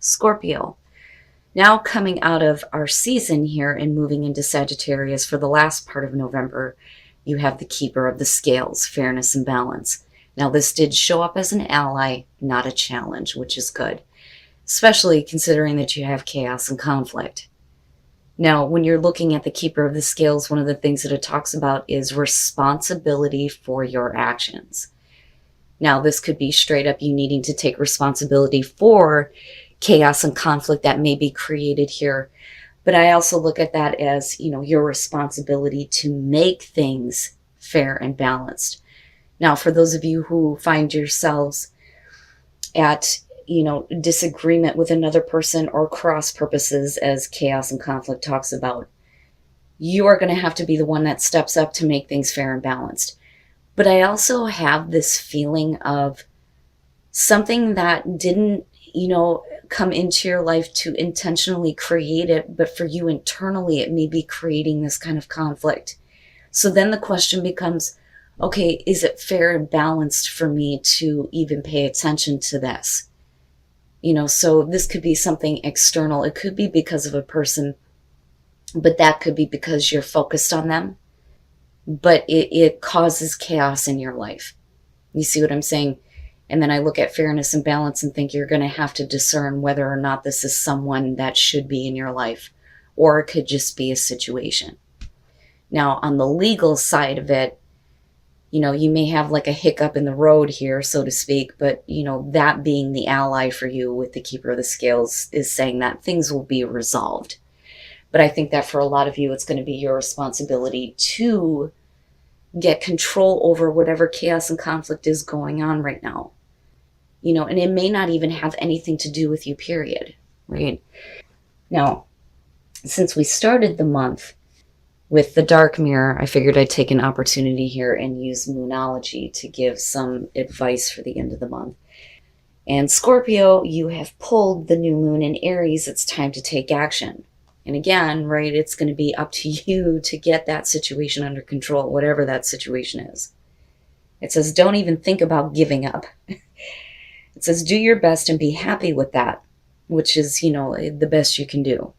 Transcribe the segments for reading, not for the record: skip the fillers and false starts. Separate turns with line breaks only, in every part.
Scorpio. Now coming out of our season here and moving into Sagittarius for the last part of November, you have the keeper of the scales, fairness and balance. Now this did show up as an ally, not a challenge, which is good, especially considering that you have chaos and conflict. Now, when you're looking at the keeper of the scales, one of the things that it talks about is responsibility for your actions. Now, this could be straight up you needing to take responsibility for chaos and conflict that may be created here. But I also look at that as, your responsibility to make things fair and balanced. Now, for those of you who find yourselves at, disagreement with another person or cross purposes, as chaos and conflict talks about, you are going to have to be the one that steps up to make things fair and balanced. But I also have this feeling of something that didn't, come into your life to intentionally create it, but for you internally, it may be creating this kind of conflict. So then the question becomes, okay, is it fair and balanced for me to even pay attention to this? So this could be something external. It could be because of a person, but that could be because you're focused on them, but it causes chaos in your life. You see what I'm saying? And then I look at fairness and balance and think you're going to have to discern whether or not this is someone that should be in your life, or it could just be a situation. Now, on the legal side of it, you may have like a hiccup in the road here, so to speak, but, that being the ally for you with the keeper of the scales is saying that things will be resolved. But I think that for a lot of you, it's going to be your responsibility to get control over whatever chaos and conflict is going on right now. And it may not even have anything to do with you, period, right? Now, since we started the month with the dark mirror, I figured I'd take an opportunity here and use moonology to give some advice for the end of the month. And Scorpio, you have pulled the new moon in Aries. It's time to take action. And again, right, it's going to be up to you to get that situation under control, whatever that situation is. It says, don't even think about giving up. It says, do your best and be happy with that, which is, the best you can do.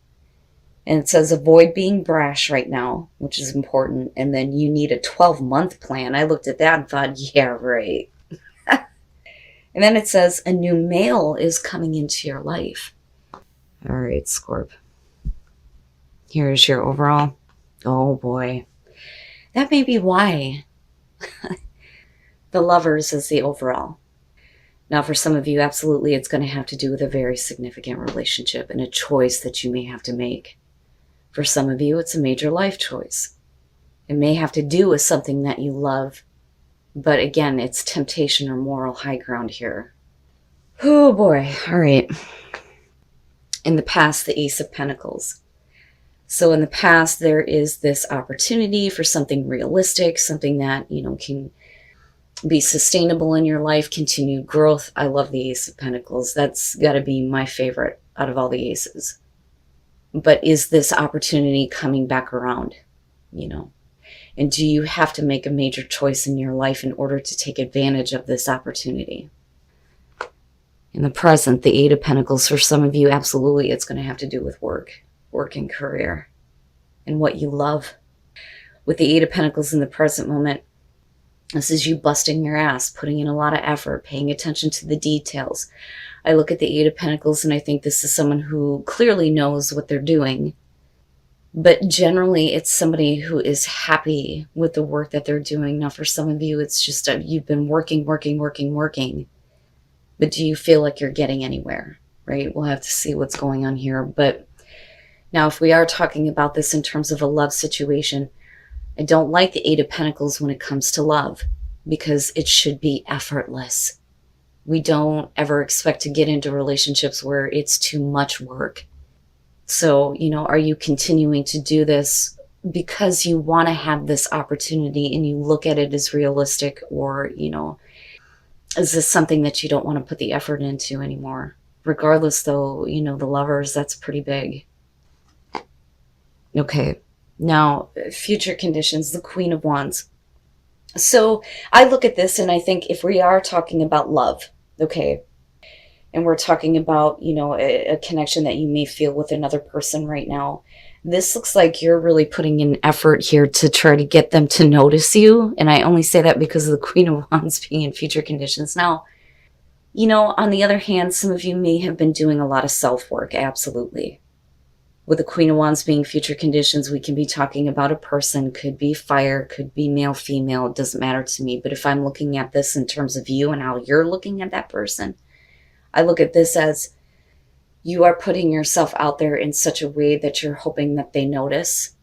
And it says, avoid being brash right now, which is important. And then you need a 12-month plan. I looked at that and thought, yeah, right. And then it says, a new male is coming into your life. All right, Scorp. Here's your overall. Oh boy. That may be why the Lovers is the overall. Now, for some of you, absolutely, it's going to have to do with a very significant relationship and a choice that you may have to make. For some of you, it's a major life choice. It may have to do with something that you love, but again, it's temptation or moral high ground here. Oh boy. All right. In the past, the Ace of Pentacles. So in the past, there is this opportunity for something realistic, something that, can be sustainable in your life, continued growth. I love the Ace of Pentacles. That's got to be my favorite out of all the aces. But is this opportunity coming back around, And do you have to make a major choice in your life in order to take advantage of this opportunity? In the present, the Eight of Pentacles, for some of you, absolutely, it's going to have to do with work and career, and what you love. With the Eight of Pentacles in the present moment, this is you busting your ass, putting in a lot of effort, paying attention to the details. I look at the Eight of Pentacles and I think this is someone who clearly knows what they're doing. But generally, it's somebody who is happy with the work that they're doing. Now, for some of you, it's just you've been working. But do you feel like you're getting anywhere, right? We'll have to see what's going on here. But now, if we are talking about this in terms of a love situation, I don't like the Eight of Pentacles when it comes to love, because it should be effortless. We don't ever expect to get into relationships where it's too much work. So, are you continuing to do this because you want to have this opportunity and you look at it as realistic, or, is this something that you don't want to put the effort into anymore? Regardless, though, the Lovers, that's pretty big. Okay. Now, future conditions, the Queen of Wands. So I look at this and I think if we are talking about love, okay, and we're talking about, a connection that you may feel with another person right now. This looks like you're really putting in effort here to try to get them to notice you. And I only say that because of the Queen of Wands being in future conditions. Now, on the other hand, some of you may have been doing a lot of self-work. Absolutely. With the Queen of Wands being future conditions, we can be talking about a person, could be fire, could be male, female, it doesn't matter to me. But if I'm looking at this in terms of you and how you're looking at that person, I look at this as you are putting yourself out there in such a way that you're hoping that they notice.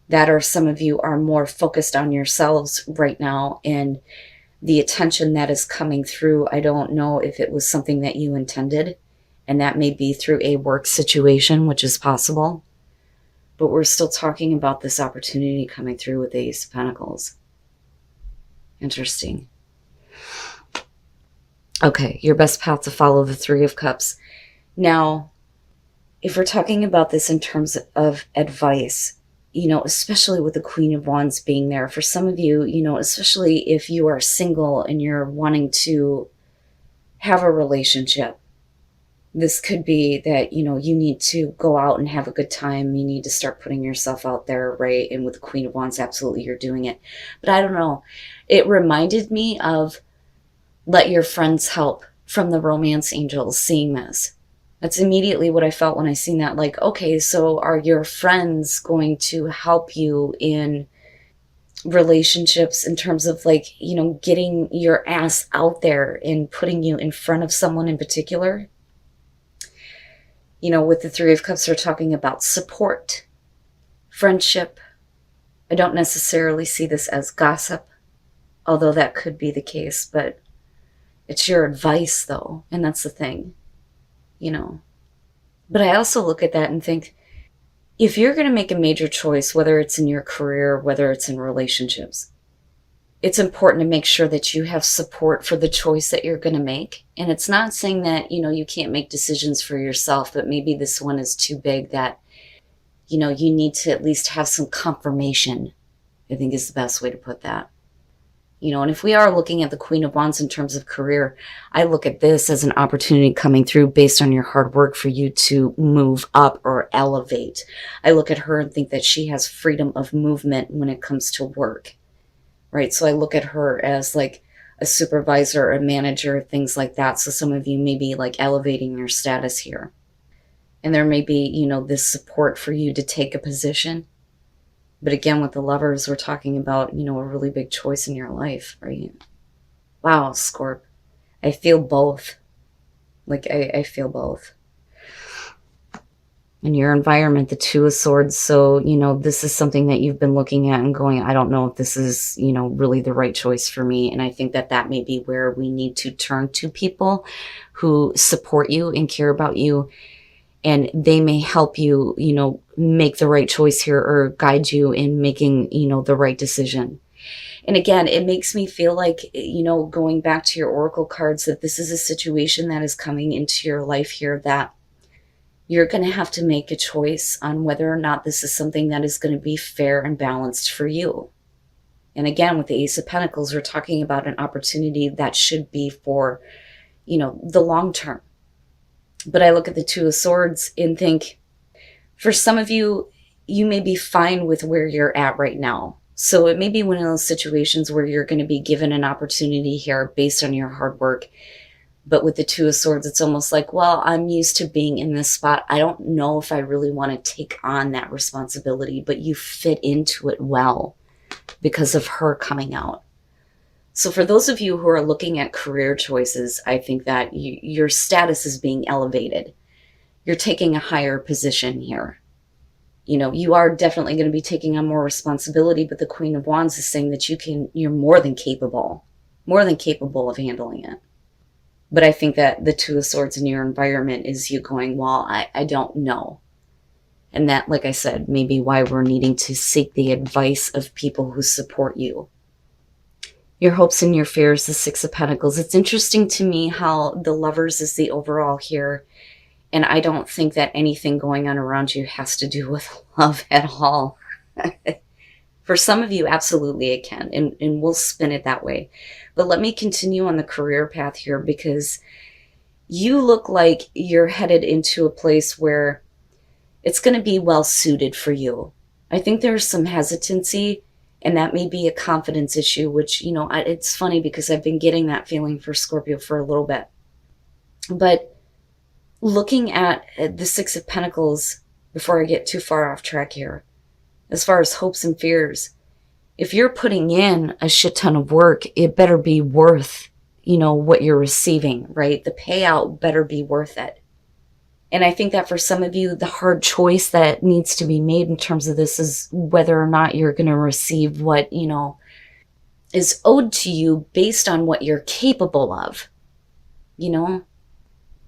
That, or some of you are more focused on yourselves right now, and the attention that is coming through, I don't know if it was something that you intended, and that may be through a work situation, which is possible. But we're still talking about this opportunity coming through with the Ace of Pentacles. Interesting. Okay, your best path to follow, the Three of Cups. Now, if we're talking about this in terms of advice, especially with the Queen of Wands being there, for some of you, especially if you are single and you're wanting to have a relationship, this could be that, you need to go out and have a good time. You need to start putting yourself out there, right? And with the Queen of Wands, absolutely, you're doing it. But I don't know. It reminded me of Let Your Friends Help from the Romance Angels, seeing this. That's immediately what I felt when I seen that. Like, okay, so are your friends going to help you in relationships in terms of getting your ass out there and putting you in front of someone in particular? With the Three of Cups, we're talking about support, friendship. I don't necessarily see this as gossip, although that could be the case, but it's your advice though, and that's the thing. But I also look at that and think, if you're going to make a major choice, whether it's in your career, whether it's in relationships, it's important to make sure that you have support for the choice that you're going to make. And it's not saying that, you can't make decisions for yourself, but maybe this one is too big that, you need to at least have some confirmation, I think is the best way to put that. And if we are looking at the Queen of Wands in terms of career, I look at this as an opportunity coming through based on your hard work for you to move up or elevate. I look at her and think that she has freedom of movement when it comes to work, right? So I look at her as like a supervisor, a manager, things like that. So some of you may be like elevating your status here. And there may be, this support for you to take a position. But again, with the Lovers, we're talking about, a really big choice in your life, right? Wow, Scorp. I feel both. I feel both. In your environment, the Two of Swords. So, this is something that you've been looking at and going, I don't know if this is, really the right choice for me. And I think that may be where we need to turn to people who support you and care about you. And they may help you, make the right choice here or guide you in making, the right decision. And again, it makes me feel like, going back to your oracle cards, that this is a situation that is coming into your life here that you're going to have to make a choice on whether or not this is something that is going to be fair and balanced for you. And again, with the Ace of Pentacles, we're talking about an opportunity that should be for, the long term. But I look at the Two of Swords and think, for some of you, you may be fine with where you're at right now. So it may be one of those situations where you're going to be given an opportunity here based on your hard work. But with the Two of Swords, it's almost like, well, I'm used to being in this spot. I don't know if I really want to take on that responsibility, but you fit into it well because of her coming out. So for those of you who are looking at career choices, I think that your status is being elevated. You're taking a higher position here. You are definitely going to be taking on more responsibility, but the Queen of Wands is saying that you're more than capable of handling it. But I think that the Two of Swords in your environment is you going, well, I don't know. And that, like I said, may be why we're needing to seek the advice of people who support you. Your hopes and your fears, the Six of Pentacles. It's interesting to me how the Lovers is the overall here. And I don't think that anything going on around you has to do with love at all. For some of you, absolutely it can. And we'll spin it that way. But let me continue on the career path here, because you look like you're headed into a place where it's going to be well suited for you. I think there's some hesitancy, and that may be a confidence issue, which, it's funny because I've been getting that feeling for Scorpio for a little bit. But looking at the Six of Pentacles, before I get too far off track here, as far as hopes and fears, if you're putting in a shit ton of work, it better be worth, what you're receiving, right? The payout better be worth it. And I think that for some of you, the hard choice that needs to be made in terms of this is whether or not you're going to receive what, is owed to you based on what you're capable of,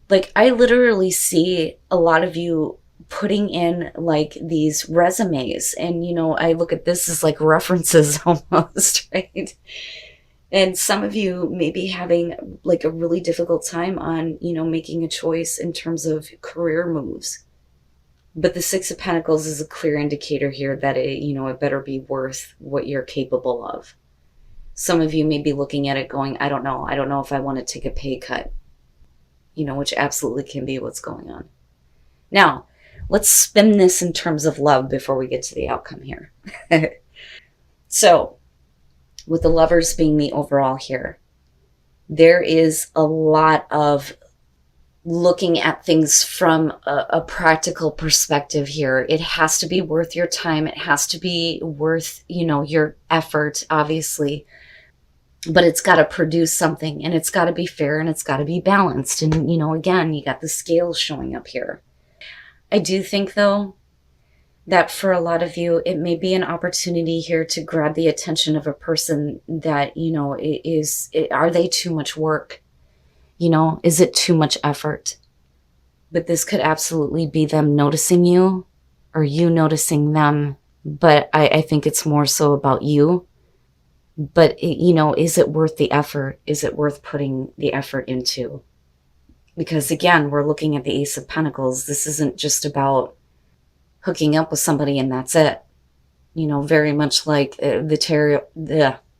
Like, I literally see a lot of you putting in like these resumes, and I look at this as like references almost, right? And some of you may be having like a really difficult time on, making a choice in terms of career moves. But the Six of Pentacles is a clear indicator here that it better be worth what you're capable of. Some of you may be looking at it going, I don't know if I want to take a pay cut, which absolutely can be what's going on. Now, let's spin this in terms of love before we get to the outcome here. So, with the Lovers being the overall here, there is a lot of looking at things from a practical perspective here. It has to be worth your time. It has to be worth, your effort, obviously. But it's got to produce something, and it's got to be fair, and it's got to be balanced. And, again, you got the scales showing up here. I do think, though, that for a lot of you, it may be an opportunity here to grab the attention of a person that, are they too much work? Is it too much effort? But this could absolutely be them noticing you, or you noticing them. But I think it's more so about you. But, is it worth the effort? Is it worth putting the effort into? Because again, we're looking at the Ace of Pentacles. This isn't just about hooking up with somebody and that's it. Very much like the tarot,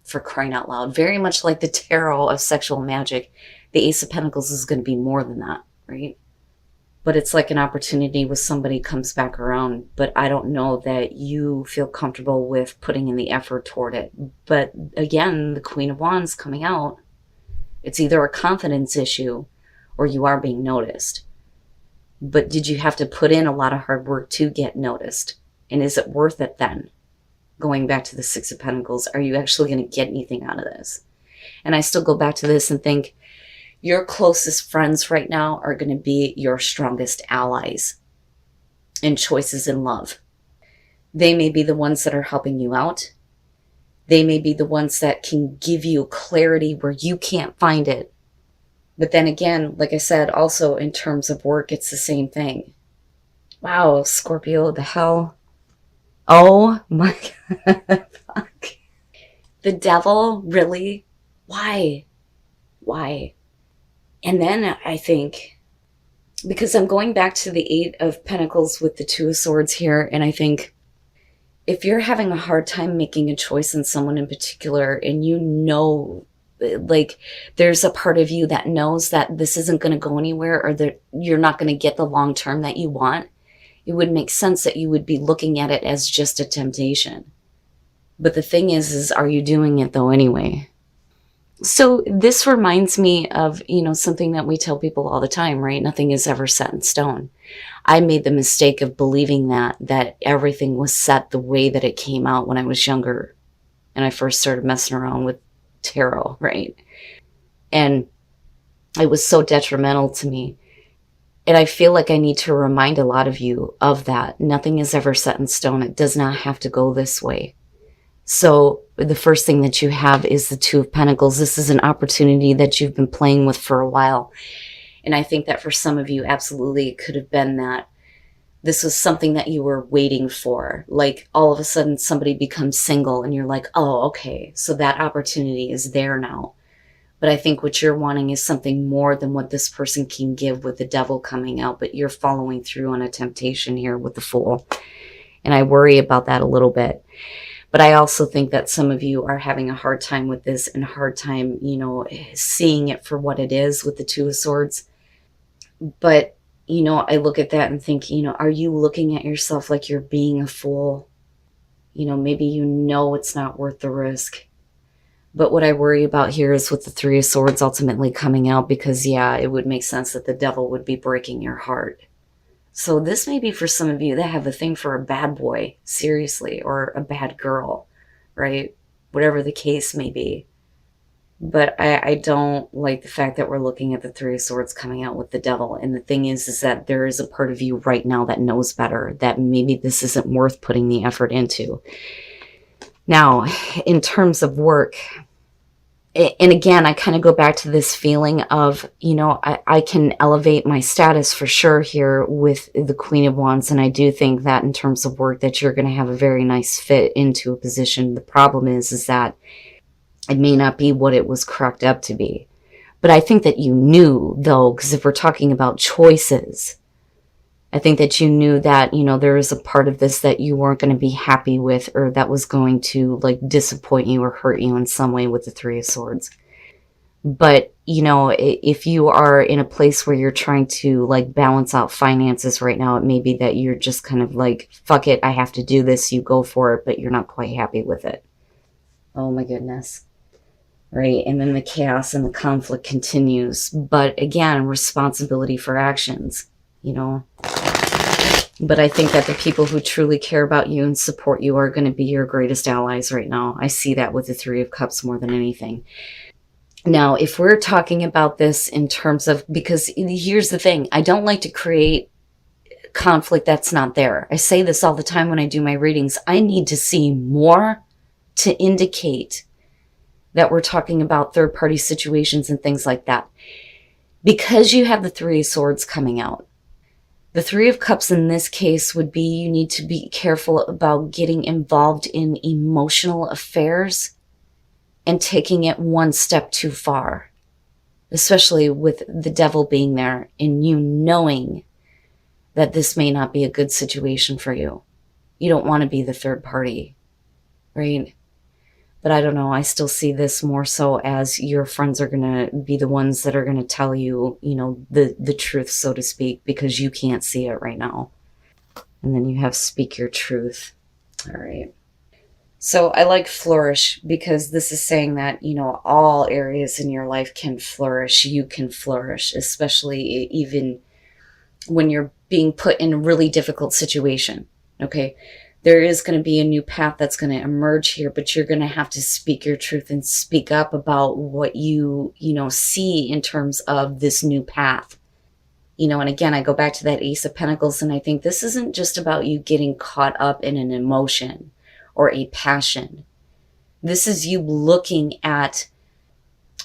for crying out loud, very much like the tarot of sexual magic. The Ace of Pentacles is going to be more than that, right? But it's like an opportunity with somebody comes back around, but I don't know that you feel comfortable with putting in the effort toward it. But again, the Queen of Wands coming out, it's either a confidence issue or you are being noticed. But did you have to put in a lot of hard work to get noticed? And is it worth it then? Going back to the Six of Pentacles, are you actually going to get anything out of this? And I still go back to this and think, your closest friends right now are going to be your strongest allies in choices in love. They may be the ones that are helping you out. They may be the ones that can give you clarity where you can't find it. But then again, like I said, also in terms of work, it's the same thing. Wow, Scorpio, the hell? Oh my God. Fuck. The devil? Really? Why? And then I think, because I'm going back to the Eight of Pentacles with the Two of Swords here, and I think if you're having a hard time making a choice in someone in particular, and like there's a part of you that knows that this isn't going to go anywhere, or that you're not going to get the long term that you want, it would make sense that you would be looking at it as just a temptation. But the thing is are you doing it though anyway? So this reminds me of, something that we tell people all the time, right? Nothing is ever set in stone. I made the mistake of believing that everything was set the way that it came out when I was younger and I first started messing around with tarot, right? And it was so detrimental to me. And I feel like I need to remind a lot of you of that. Nothing is ever set in stone. It does not have to go this way. So the first thing that you have is the Two of Pentacles. This is an opportunity that you've been playing with for a while. And I think that for some of you, absolutely, it could have been that this was something that you were waiting for. Like all of a sudden somebody becomes single and you're like, oh, okay, so that opportunity is there now. But I think what you're wanting is something more than what this person can give with the devil coming out. But you're following through on a temptation here with the Fool. And I worry about that a little bit. But I also think that some of you are having a hard time with this and a hard time, seeing it for what it is with the Two of Swords. But, I look at that and think, are you looking at yourself like you're being a fool? Maybe it's not worth the risk. But what I worry about here is with the Three of Swords ultimately coming out, because, yeah, it would make sense that the devil would be breaking your heart. So this may be for some of you that have a thing for a bad boy, seriously, or a bad girl, right? Whatever the case may be. But I don't like the fact that we're looking at the Three of Swords coming out with the devil. And the thing is that there is a part of you right now that knows better, that maybe this isn't worth putting the effort into. Now, in terms of work, and again, I kind of go back to this feeling of, I can elevate my status for sure here with the Queen of Wands. And I do think that in terms of work that you're going to have a very nice fit into a position. The problem is that it may not be what it was cracked up to be. But I think that you knew, though, because if we're talking about choices, I think that you knew that, there is a part of this that you weren't going to be happy with, or that was going to disappoint you or hurt you in some way with the Three of Swords. But, if you are in a place where you're trying to balance out finances right now, it may be that you're just kind of fuck it, I have to do this, you go for it, but you're not quite happy with it. Oh my goodness. Right? And then the chaos and the conflict continues. But again, responsibility for actions, But I think that the people who truly care about you and support you are going to be your greatest allies right now. I see that with the Three of Cups more than anything. Now, if we're talking about this in terms of, because here's the thing, I don't like to create conflict that's not there. I say this all the time when I do my readings. I need to see more to indicate that we're talking about third-party situations and things like that. Because you have the Three of Swords coming out. The Three of Cups in this case would be you need to be careful about getting involved in emotional affairs and taking it one step too far. Especially with the devil being there and you knowing that this may not be a good situation for you. You don't want to be the third party, right? But I don't know, I still see this more so as your friends are going to be the ones that are going to tell you, the truth, so to speak, because you can't see it right now. And then you have speak your truth. All right. So I like flourish because this is saying that, all areas in your life can flourish. You can flourish, especially even when you're being put in a really difficult situation. Okay. There is going to be a new path that's going to emerge here, but you're going to have to speak your truth and speak up about what you see in terms of this new path. And again, I go back to that Ace of Pentacles, and I think this isn't just about you getting caught up in an emotion or a passion. This is you looking at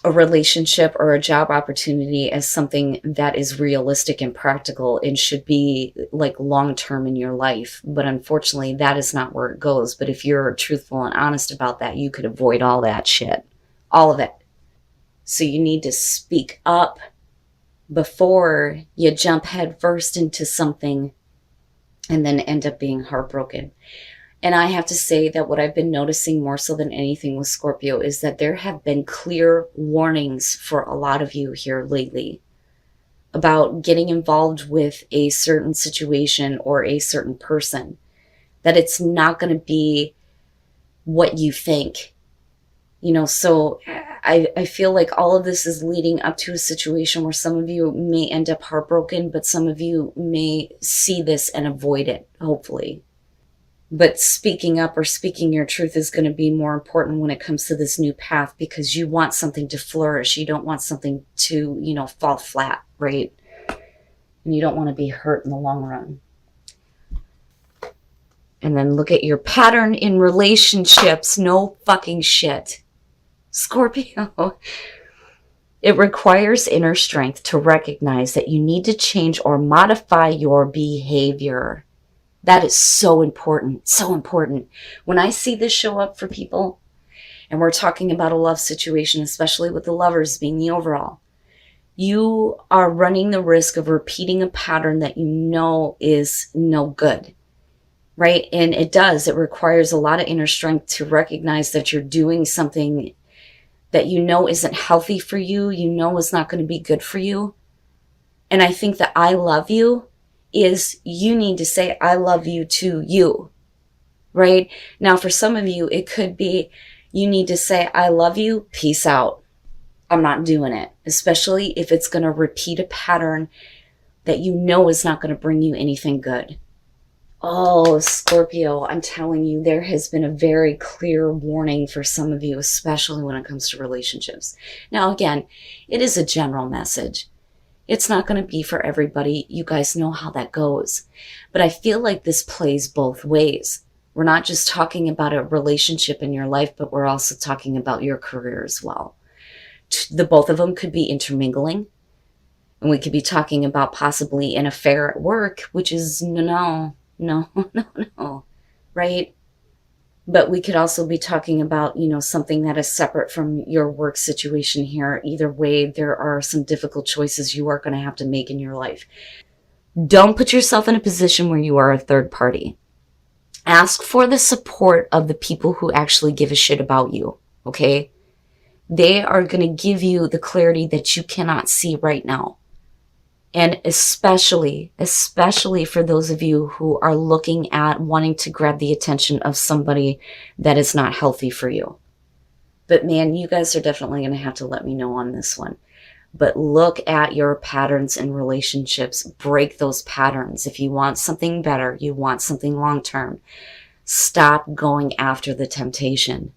a relationship or a job opportunity as something that is realistic and practical and should be long-term in your life. But unfortunately, that is not where it goes. But if you're truthful and honest about that, you could avoid all that shit. All of it. So you need to speak up before you jump headfirst into something and then end up being heartbroken. And I have to say that what I've been noticing more so than anything with Scorpio is that there have been clear warnings for a lot of you here lately about getting involved with a certain situation or a certain person, that it's not going to be what you think. So I feel like all of this is leading up to a situation where some of you may end up heartbroken, but some of you may see this and avoid it, hopefully. But speaking up or speaking your truth is going to be more important when it comes to this new path, because you want something to flourish. You don't want something to, fall flat, right? And you don't want to be hurt in the long run. And then look at your pattern in relationships. No fucking shit. Scorpio. It requires inner strength to recognize that you need to change or modify your behavior. That is so important, so important. When I see this show up for people, and we're talking about a love situation, especially with the lovers being the overall, you are running the risk of repeating a pattern that you know is no good, right? And it requires a lot of inner strength to recognize that you're doing something that you know isn't healthy for you, you know is not going to be good for you, And I think that I love you is you need to say I love you to you, right? Now, for some of you, it could be you need to say I love you, peace out. I'm not doing it, especially if it's going to repeat a pattern that you know is not going to bring you anything good. Oh, Scorpio, I'm telling you, there has been a very clear warning for some of you, especially when it comes to relationships. Now, again, it is a general message. It's not going to be for everybody. You guys know how that goes. But I feel like this plays both ways. We're not just talking about a relationship in your life, but we're also talking about your career as well. The both of them could be intermingling. And we could be talking about possibly an affair at work, which is no, right? But we could also be talking about, something that is separate from your work situation here. Either way, there are some difficult choices you are going to have to make in your life. Don't put yourself in a position where you are a third party. Ask for the support of the people who actually give a shit about you, okay? They are going to give you the clarity that you cannot see right now. And especially for those of you who are looking at wanting to grab the attention of somebody that is not healthy for you. But man, you guys are definitely going to have to let me know on this one. But look at your patterns in relationships. Break those patterns. If you want something better, you want something long-term, stop going after the temptation.